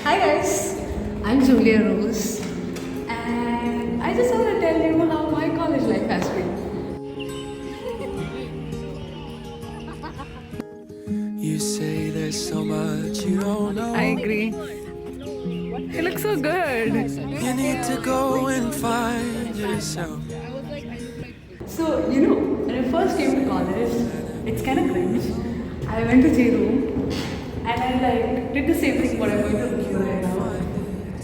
Hi guys, I'm Julia Rose, and I just want to tell you how my college life has been. You say there's so much you don't know. I agree. You look so good. You need to go and find yourself. So, when I first came to college, it's kind of cringe. I went to J room and I did the same thing what I'm going to do right now.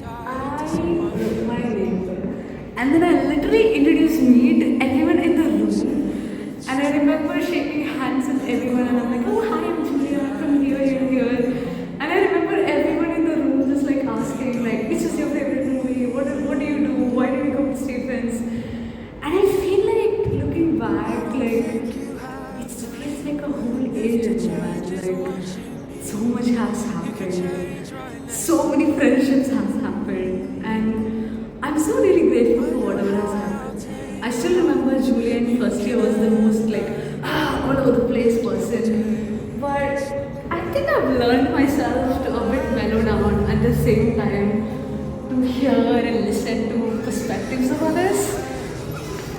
I wrote my name and then I literally introduced me to everyone in the room. And I remember shaking hands with everyone and I'm like, oh hi, I'm Julia, I'm from here. And I remember everyone in the room just asking which is your favorite movie? What do you do? Why did you come to Stephens? And I feel like looking back, it feels like a whole age ago, man. So much has happened. So many friendships has happened. And I'm so really grateful for whatever has happened. I still remember Julia in first year was the most all over the place person. But I think I've learned myself to a bit mellow down at the same time to hear and listen to perspectives of others.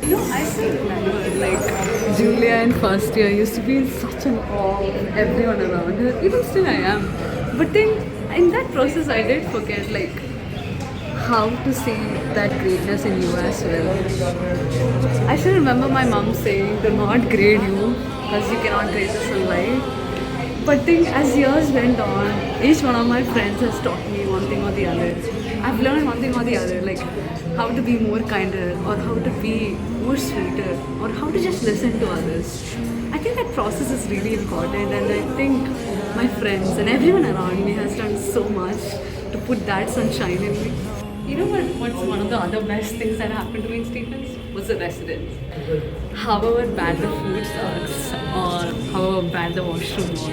I still remember Julia in first year used to be in such an awe of everyone around her. Even still I am. But then in that process I did forget how to see that greatness in you as well. I still remember my mom saying, do not grade you because you cannot grade the sunlight. But then as years went on, each one of my friends has taught me one thing or the other. I've learned one thing or the other, how to be more kinder or how to be more sweeter or how to just listen to others. I think that process is really important and I think my friends and everyone around me has done so much to put that sunshine in me. You know what's one of the other best things that happened to me in Stephens? Was the residence. However bad the food sucks or however bad the washroom was,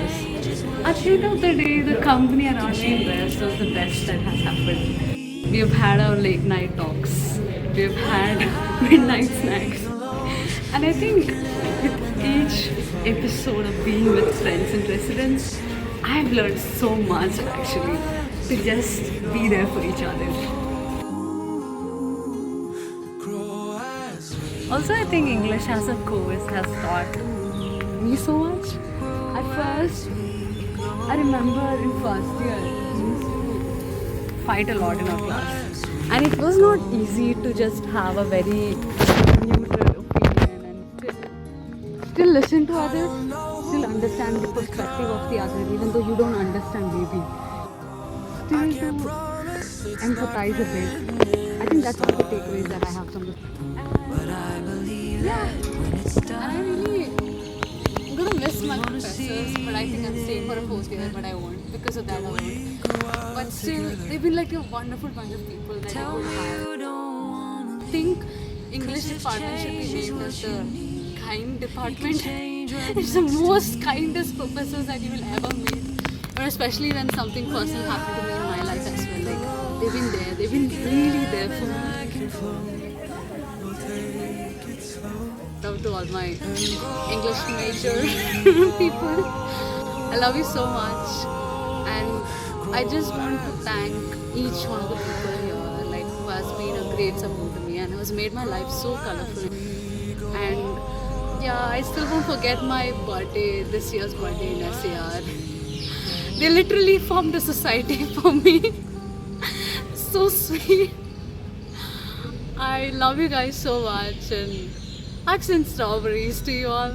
at the end of the day, the company around me in West was the best that has happened. We have had our late night talks. We have had midnight snacks. And I think with each episode of being with friends and residents, I've learned so much actually to just be there for each other. Also, I think English as a course has taught me so much. At first, I remember in first year, we used to fight a lot in our class. And it was not easy to just have a very neutral opinion and still listen to others, still understand the perspective of the other, even though you don't understand maybe. Still to empathize a bit. I think that's one of the takeaways that I have from this. Yeah, and I really I'm gonna miss my professors, but I think I'm staying for a fourth year, but I won't because of that alone. But still, they've been a wonderful bunch of people that I would have. I think English department should be named as the kind department. It's the most kindest professors that you will ever meet, or especially when something personal happened to me in my life as well. They've been there, they've been really there for me. Love to all my English major people. I love you so much, and I just want to thank each one of the people here, who has been a great support to me and has made my life so colorful. And yeah, I still won't forget my birthday, this year's birthday in SAR. They literally formed a society for me. So sweet. I love you guys so much, and hugs and strawberries to you all.